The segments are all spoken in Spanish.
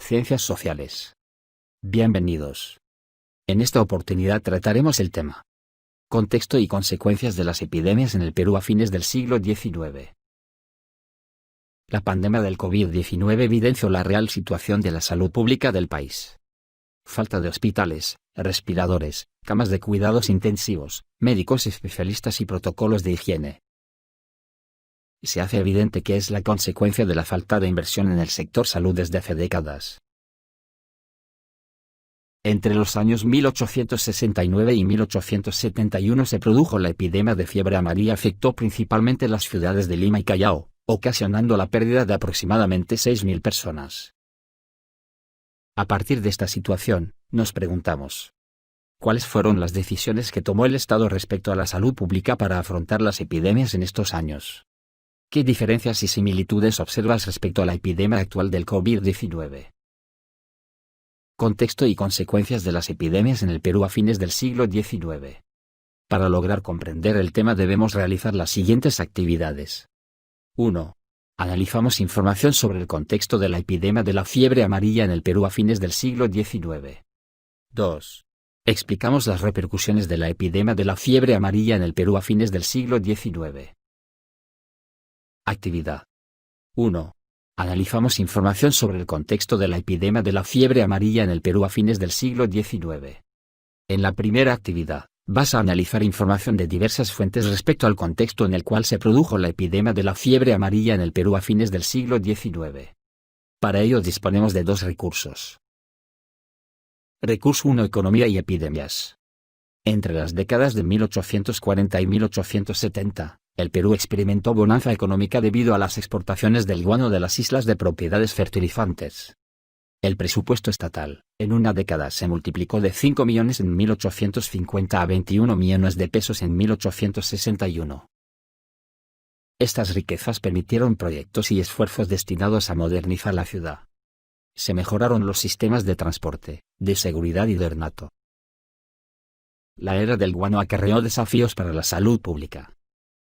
Ciencias sociales. Bienvenidos. En esta oportunidad trataremos el tema: contexto y consecuencias de las epidemias en el Perú a fines del siglo XIX. La pandemia del COVID-19 evidenció la real situación de la salud pública del país. Falta de hospitales, respiradores, camas de cuidados intensivos, médicos especialistas y protocolos de higiene. Se hace evidente que es la consecuencia de la falta de inversión en el sector salud desde hace décadas. Entre los años 1869 y 1871 se produjo la epidemia de fiebre amarilla, afectó principalmente las ciudades de Lima y Callao, ocasionando la pérdida de aproximadamente 6.000 personas. A partir de esta situación, nos preguntamos: ¿cuáles fueron las decisiones que tomó el Estado respecto a la salud pública para afrontar las epidemias en estos años? ¿Qué diferencias y similitudes observas respecto a la epidemia actual del COVID-19? Contexto y consecuencias de las epidemias en el Perú a fines del siglo XIX. Para lograr comprender el tema debemos realizar las siguientes actividades. 1. Analizamos información sobre el contexto de la epidemia de la fiebre amarilla en el Perú a fines del siglo XIX. 2. Explicamos las repercusiones de la epidemia de la fiebre amarilla en el Perú a fines del siglo XIX. Actividad 1. Analizamos información sobre el contexto de la epidemia de la fiebre amarilla en el Perú a fines del siglo XIX. En la primera actividad, vas a analizar información de diversas fuentes respecto al contexto en el cual se produjo la epidemia de la fiebre amarilla en el Perú a fines del siglo XIX. Para ello disponemos de dos recursos. Recurso 1: Economía y epidemias. Entre las décadas de 1840 y 1870, el Perú experimentó bonanza económica debido a las exportaciones del guano de las islas de propiedades fertilizantes. El presupuesto estatal, en una década, se multiplicó de 5 millones en 1850 a 21 millones de pesos en 1861. Estas riquezas permitieron proyectos y esfuerzos destinados a modernizar la ciudad. Se mejoraron los sistemas de transporte, de seguridad y de ornato. La era del guano acarreó desafíos para la salud pública.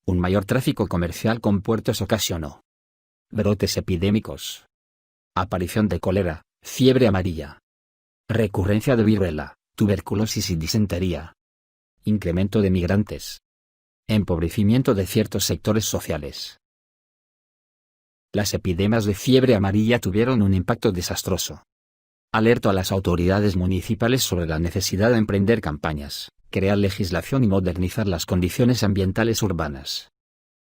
Un mayor tráfico comercial con puertos ocasionó brotes epidémicos, aparición de cólera, fiebre amarilla, recurrencia de viruela, tuberculosis y disentería, incremento de migrantes, empobrecimiento de ciertos sectores sociales. Las epidemias de fiebre amarilla tuvieron un impacto desastroso. Alertó a las autoridades municipales sobre la necesidad de emprender campañas, crear legislación y modernizar las condiciones ambientales urbanas.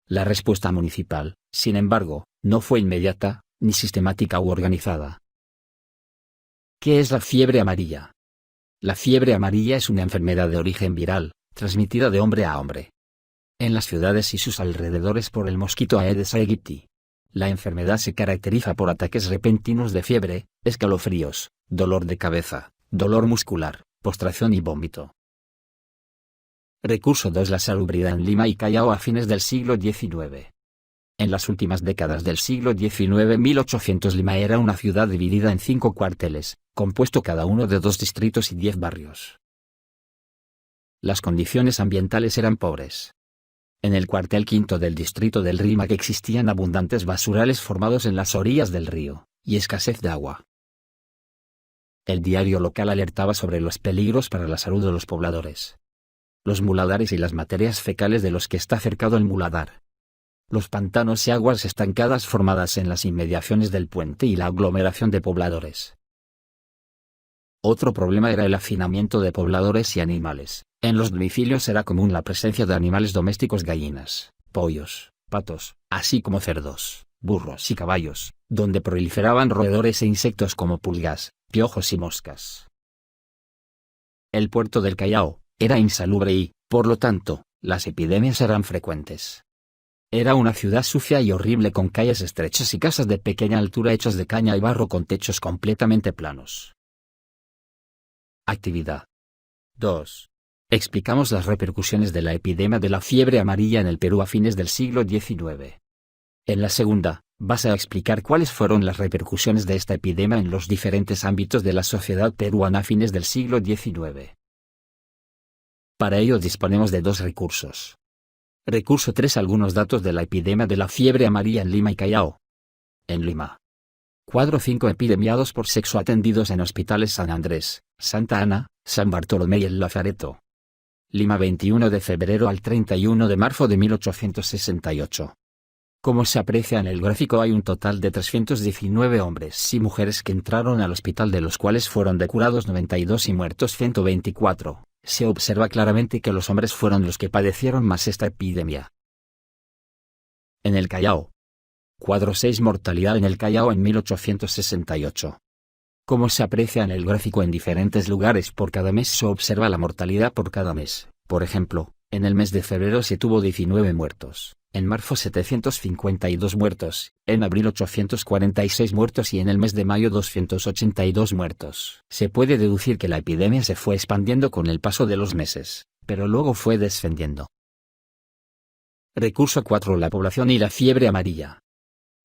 La respuesta municipal, sin embargo, no fue inmediata, ni sistemática u organizada. ¿Qué es la fiebre amarilla? La fiebre amarilla es una enfermedad de origen viral, transmitida de hombre a hombre en las ciudades y sus alrededores por el mosquito Aedes aegypti. La enfermedad se caracteriza por ataques repentinos de fiebre, escalofríos, dolor de cabeza, dolor muscular, postración y vómito. Recurso 2: La salubridad en Lima y Callao a fines del siglo XIX. En las últimas décadas del siglo XIX, 1800, Lima era una ciudad dividida en 5 cuarteles, compuesto cada uno de 2 distritos y 10 barrios. Las condiciones ambientales eran pobres. En el cuartel quinto del distrito del Rímac existían abundantes basurales formados en las orillas del río, y escasez de agua. El diario local alertaba sobre los peligros para la salud de los pobladores. Los muladares y las materias fecales de los que está cercado el muladar. Los pantanos y aguas estancadas formadas en las inmediaciones del puente y la aglomeración de pobladores. Otro problema era el hacinamiento de pobladores y animales. En los domicilios era común la presencia de animales domésticos: gallinas, pollos, patos, así como cerdos, burros y caballos, donde proliferaban roedores e insectos como pulgas, piojos y moscas. El puerto del Callao era insalubre y, por lo tanto, las epidemias eran frecuentes. Era una ciudad sucia y horrible con calles estrechas y casas de pequeña altura hechas de caña y barro con techos completamente planos. Actividad 2. Explicamos las repercusiones de la epidemia de la fiebre amarilla en el Perú a fines del siglo XIX. En la segunda, vas a explicar cuáles fueron las repercusiones de esta epidemia en los diferentes ámbitos de la sociedad peruana a fines del siglo XIX. Para ello disponemos de 2 recursos. Recurso 3: Algunos datos de la epidemia de la fiebre amarilla en Lima y Callao. En Lima, Cuadro 5 epidemiados por sexo atendidos en hospitales San Andrés, Santa Ana, San Bartolomé y el Lazareto. Lima 21 de febrero al 31 de marzo de 1868. Como se aprecia en el gráfico, hay un total de 319 hombres y mujeres que entraron al hospital, de los cuales fueron curados 92 y muertos 124. Se observa claramente que los hombres fueron los que padecieron más esta epidemia. En el Callao. Cuadro 6 mortalidad en el Callao en 1868. Como se aprecia en el gráfico, en diferentes lugares por cada mes se observa la mortalidad por cada mes. Por ejemplo, en el mes de febrero se tuvo 19 muertos, en marzo 752 muertos, en abril 846 muertos y en el mes de mayo 282 muertos. Se puede deducir que la epidemia se fue expandiendo con el paso de los meses, pero luego fue descendiendo. Recurso 4. La población y la fiebre amarilla.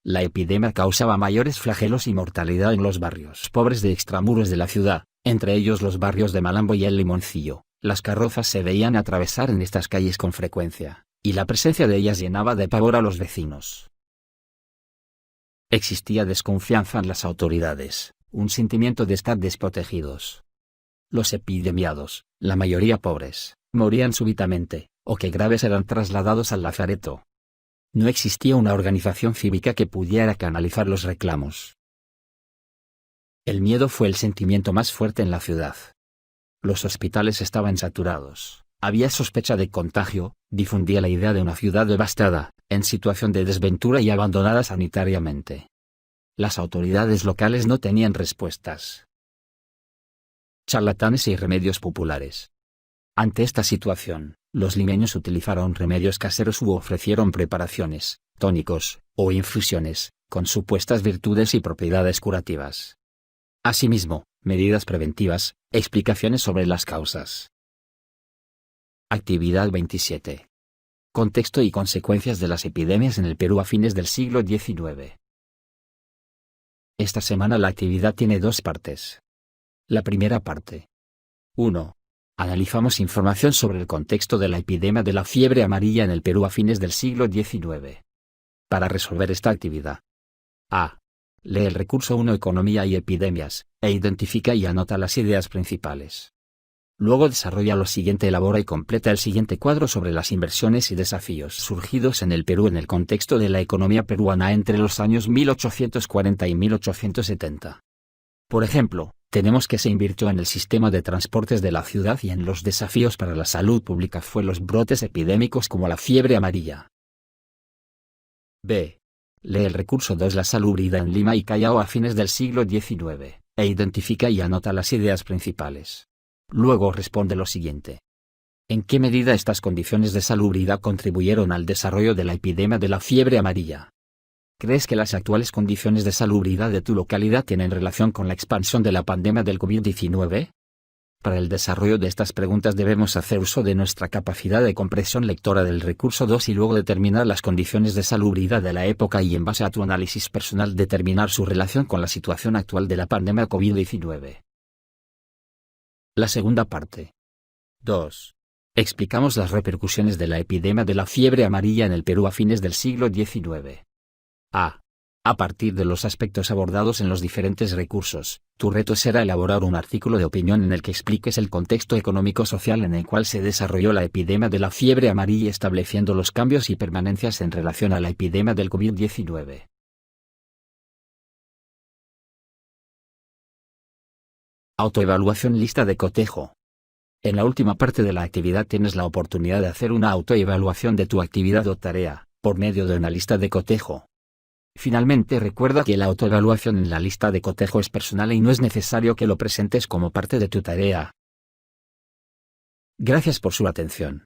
La epidemia causaba mayores flagelos y mortalidad en los barrios pobres de extramuros de la ciudad, entre ellos los barrios de Malambo y El Limoncillo. Las carrozas se veían atravesar en estas calles con frecuencia, y la presencia de ellas llenaba de pavor a los vecinos. Existía desconfianza en las autoridades, un sentimiento de estar desprotegidos. Los epidemiados, la mayoría pobres, morían súbitamente, o que graves eran trasladados al lazareto. No existía una organización cívica que pudiera canalizar los reclamos. El miedo fue el sentimiento más fuerte en la ciudad. Los hospitales estaban saturados, había sospecha de contagio, difundía la idea de una ciudad devastada, en situación de desventura y abandonada sanitariamente. Las autoridades locales no tenían respuestas. Charlatanes y remedios populares. Ante esta situación, los limeños utilizaron remedios caseros u ofrecieron preparaciones, tónicos, o infusiones, con supuestas virtudes y propiedades curativas. Asimismo, medidas preventivas, explicaciones sobre las causas. Actividad 27. Contexto y consecuencias de las epidemias en el Perú a fines del siglo XIX. Esta semana la actividad tiene dos partes. La primera parte. 1. Analizamos información sobre el contexto de la epidemia de la fiebre amarilla en el Perú a fines del siglo XIX. Para resolver esta actividad. A. Lee el recurso 1 Economía y epidemias, e identifica y anota las ideas principales. Luego desarrolla lo siguiente: elabora y completa el siguiente cuadro sobre las inversiones y desafíos surgidos en el Perú en el contexto de la economía peruana entre los años 1840 y 1870. Por ejemplo, tenemos que se invirtió en el sistema de transportes de la ciudad y en los desafíos para la salud pública fue los brotes epidémicos como la fiebre amarilla. B. Lee el recurso 2 La salubridad en Lima y Callao a fines del siglo XIX, e identifica y anota las ideas principales. Luego responde lo siguiente. ¿En qué medida estas condiciones de salubridad contribuyeron al desarrollo de la epidemia de la fiebre amarilla? ¿Crees que las actuales condiciones de salubridad de tu localidad tienen relación con la expansión de la pandemia del COVID-19? Para el desarrollo de estas preguntas debemos hacer uso de nuestra capacidad de comprensión lectora del recurso 2 y luego determinar las condiciones de salubridad de la época y en base a tu análisis personal determinar su relación con la situación actual de la pandemia COVID-19. La segunda parte. 2. Explicamos las repercusiones de la epidemia de la fiebre amarilla en el Perú a fines del siglo XIX. A partir de los aspectos abordados en los diferentes recursos, tu reto será elaborar un artículo de opinión en el que expliques el contexto económico-social en el cual se desarrolló la epidemia de la fiebre amarilla estableciendo los cambios y permanencias en relación a la epidemia del COVID-19. Autoevaluación. Lista de cotejo. En la última parte de la actividad tienes la oportunidad de hacer una autoevaluación de tu actividad o tarea, por medio de una lista de cotejo. Finalmente, recuerda que la autoevaluación en la lista de cotejo es personal y no es necesario que lo presentes como parte de tu tarea. Gracias por su atención.